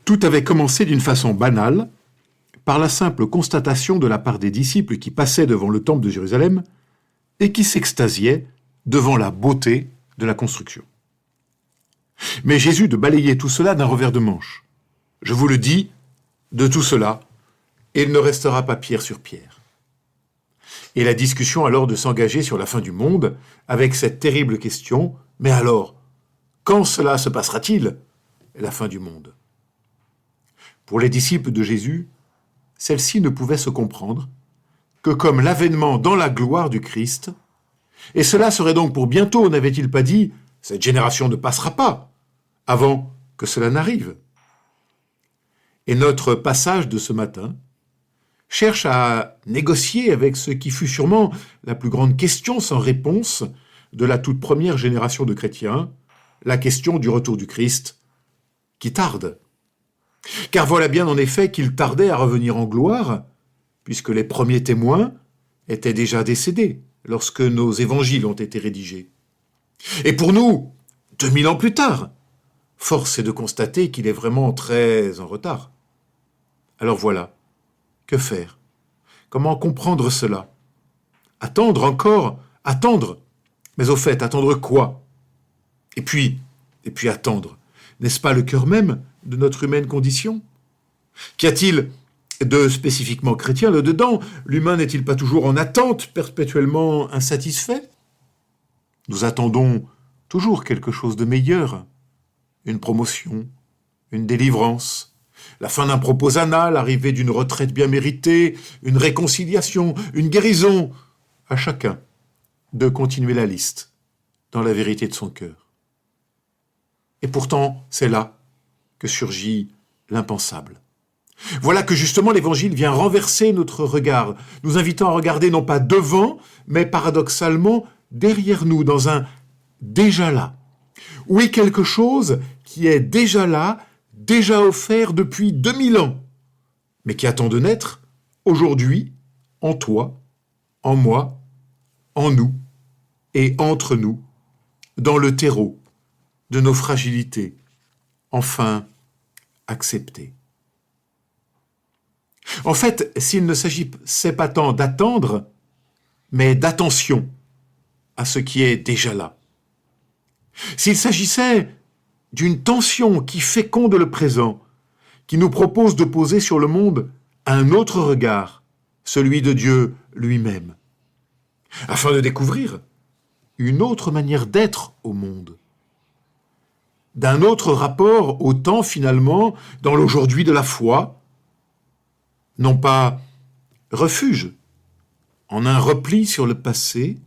Tout avait commencé d'une façon banale, par la simple constatation de la part des disciples qui passaient devant le temple de Jérusalem et qui s'extasiaient devant la beauté de la construction. Mais Jésus de balayer tout cela d'un revers de manche. Je vous le dis, de tout cela, il ne restera pas pierre sur pierre. Et la discussion alors de s'engager sur la fin du monde avec cette terrible question, mais alors, quand cela se passera-t-il, la fin du monde? Pour les disciples de Jésus, celle-ci ne pouvait se comprendre que comme l'avènement dans la gloire du Christ, et cela serait donc pour bientôt, n'avait-il pas dit, cette génération ne passera pas, avant que cela n'arrive. Et notre passage de ce matin cherche à négocier avec ce qui fut sûrement la plus grande question sans réponse de la toute première génération de chrétiens, la question du retour du Christ, qui tarde. Car voilà bien en effet qu'il tardait à revenir en gloire, puisque les premiers témoins étaient déjà décédés lorsque nos évangiles ont été rédigés. Et pour nous, 2000 ans plus tard, force est de constater qu'il est vraiment très en retard. Alors voilà, que faire? Comment comprendre cela? Attendre encore? Attendre? Mais au fait, attendre quoi? Et puis attendre. N'est-ce pas le cœur même de notre humaine condition? Qu'y a-t-il de spécifiquement chrétien là-dedans? L'humain n'est-il pas toujours en attente, perpétuellement insatisfait? Nous attendons toujours quelque chose de meilleur. Une promotion, une délivrance, la fin d'un proposana, l'arrivée d'une retraite bien méritée, une réconciliation, une guérison. À chacun de continuer la liste dans la vérité de son cœur. Et pourtant, c'est là que surgit l'impensable. Voilà que justement l'Évangile vient renverser notre regard, nous invitant à regarder non pas devant, mais paradoxalement derrière nous, dans un déjà là. Oui, quelque chose qui est déjà là, déjà offert depuis 2000 ans, mais qui attend de naître aujourd'hui, en toi, en moi, en nous et entre nous, dans le terreau de nos fragilités, enfin acceptées. En fait, s'il ne s'agissait pas tant d'attendre, mais d'attention à ce qui est déjà là. S'il s'agissait d'une tension qui féconde le présent, qui nous propose de poser sur le monde un autre regard, celui de Dieu lui-même, afin de découvrir une autre manière d'être au monde, d'un autre rapport au temps finalement dans l'aujourd'hui de la foi, non pas refuge en un repli sur le passé,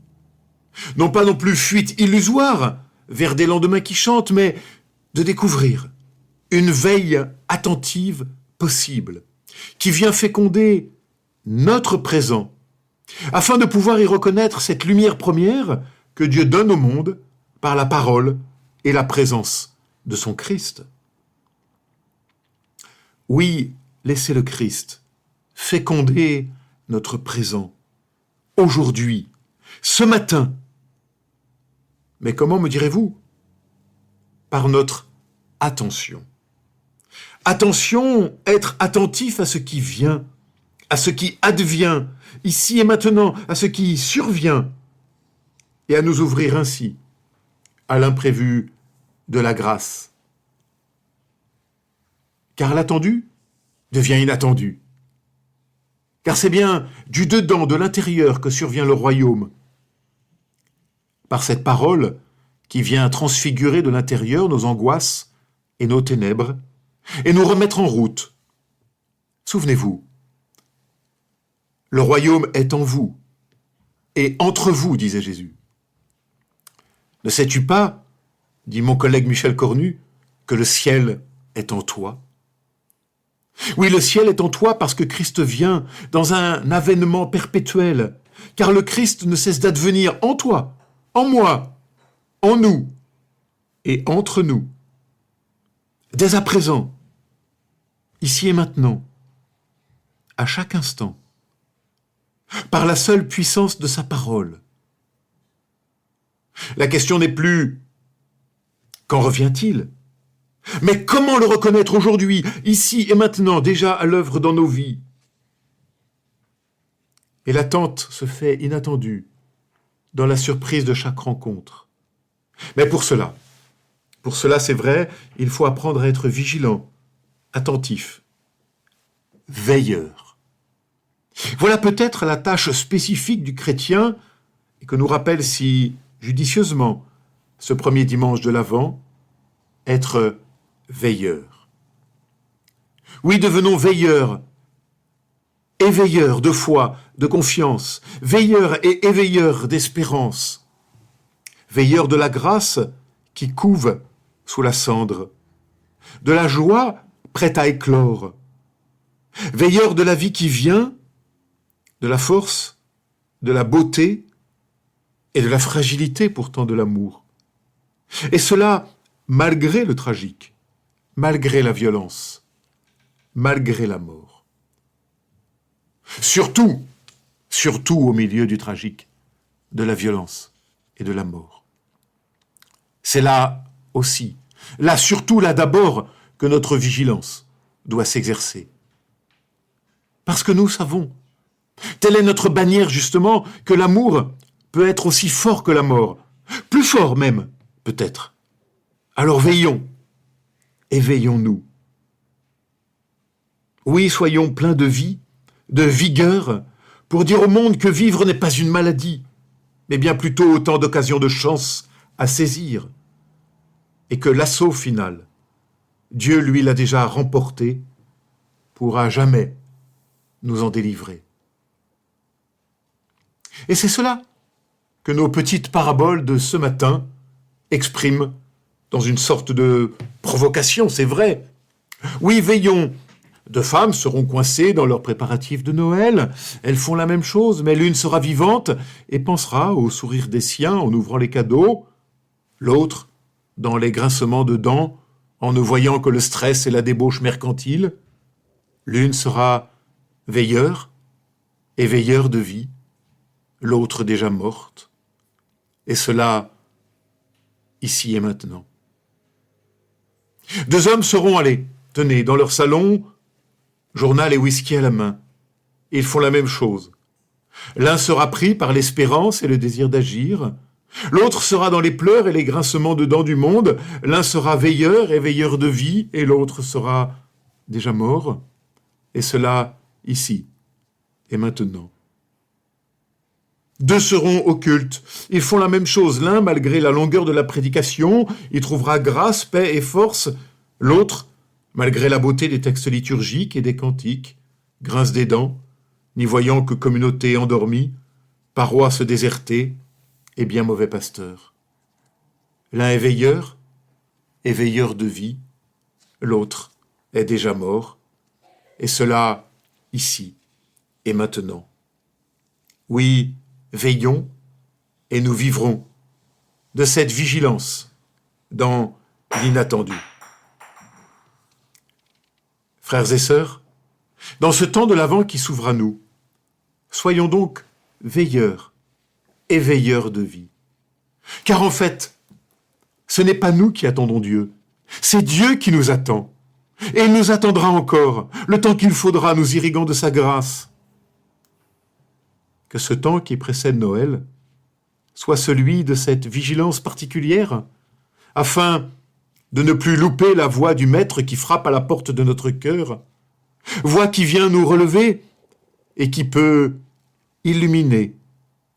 non pas non plus fuite illusoire vers des lendemains qui chantent, mais de découvrir une veille attentive possible, qui vient féconder notre présent, afin de pouvoir y reconnaître cette lumière première que Dieu donne au monde par la parole et la présence de son Christ. Oui, laissez le Christ féconder notre présent, aujourd'hui, ce matin. Mais comment, me direz-vous? Par notre attention. Attention, être attentif à ce qui vient, à ce qui advient, ici et maintenant, à ce qui survient, et à nous ouvrir ainsi à l'imprévu de la grâce. Car l'attendu devient inattendu. Car c'est bien du dedans, de l'intérieur que survient le royaume. Par cette parole qui vient transfigurer de l'intérieur nos angoisses et nos ténèbres, et nous remettre en route. Souvenez-vous, le royaume est en vous, et entre vous, disait Jésus. Ne sais-tu pas, dit mon collègue Michel Cornu, que le ciel est en toi? Oui, le ciel est en toi parce que Christ vient dans un avènement perpétuel, car le Christ ne cesse d'advenir en toi, en moi, en nous et entre nous. Dès à présent, ici et maintenant, à chaque instant, par la seule puissance de sa parole. La question n'est plus « quand revient-il ?» Mais comment le reconnaître aujourd'hui, ici et maintenant, déjà à l'œuvre dans nos vies? Et l'attente se fait inattendue, dans la surprise de chaque rencontre. Mais pour cela, c'est vrai, il faut apprendre à être vigilant, attentif, veilleur. Voilà peut-être la tâche spécifique du chrétien et que nous rappelle si judicieusement ce premier dimanche de l'Avent, être veilleur. Oui, devenons veilleurs, éveilleurs de foi, de confiance, veilleurs et éveilleurs d'espérance, veilleurs de la grâce qui couve sous la cendre, de la joie prête à éclore, veilleurs de la vie qui vient, de la force, de la beauté et de la fragilité pourtant de l'amour. Et cela malgré le tragique, malgré la violence, malgré la mort. Surtout au milieu du tragique, de la violence et de la mort. C'est là aussi, surtout là d'abord, que notre vigilance doit s'exercer. Parce que nous savons, telle est notre bannière justement, que l'amour peut être aussi fort que la mort, plus fort même, peut-être. Alors veillons, éveillons-nous. Oui, soyons pleins de vie, de vigueur, pour dire au monde que vivre n'est pas une maladie, mais bien plutôt autant d'occasions de chance à saisir, et que l'assaut final, Dieu lui l'a déjà remporté, pourra jamais nous en délivrer. Et c'est cela que nos petites paraboles de ce matin expriment dans une sorte de provocation, c'est vrai. Oui, veillons. Deux femmes seront coincées dans leurs préparatifs de Noël. Elles font la même chose, mais l'une sera vivante et pensera au sourire des siens en ouvrant les cadeaux. L'autre, dans les grincements de dents, en ne voyant que le stress et la débauche mercantile. L'une sera veilleur et veilleur de vie, l'autre déjà morte. Et cela, ici et maintenant. Deux hommes seront allés, tenez, dans leur salon, journal et whisky à la main. Ils font la même chose. L'un sera pris par l'espérance et le désir d'agir. L'autre sera dans les pleurs et les grincements de dents du monde. L'un sera veilleur et veilleur de vie, et l'autre sera déjà mort. Et cela, ici et maintenant. Deux seront occultes. Ils font la même chose. L'un, malgré la longueur de la prédication, y trouvera grâce, paix et force. L'autre, malgré la beauté des textes liturgiques et des cantiques, grince des dents, n'y voyant que communauté endormie, paroisse désertée et bien mauvais pasteur. L'un est veilleur de vie, l'autre est déjà mort, et cela ici et maintenant. Oui, veillons et nous vivrons de cette vigilance dans l'inattendu. Frères et sœurs, dans ce temps de l'Avent qui s'ouvre à nous, soyons donc veilleurs et veilleurs de vie. Car en fait, ce n'est pas nous qui attendons Dieu, c'est Dieu qui nous attend. Et il nous attendra encore, le temps qu'il faudra, nous irriguant de sa grâce. Que ce temps qui précède Noël soit celui de cette vigilance particulière, afin de ne plus louper la voix du Maître qui frappe à la porte de notre cœur, voix qui vient nous relever et qui peut illuminer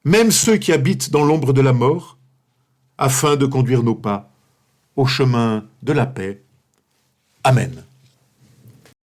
même ceux qui habitent dans l'ombre de la mort, afin de conduire nos pas au chemin de la paix. Amen.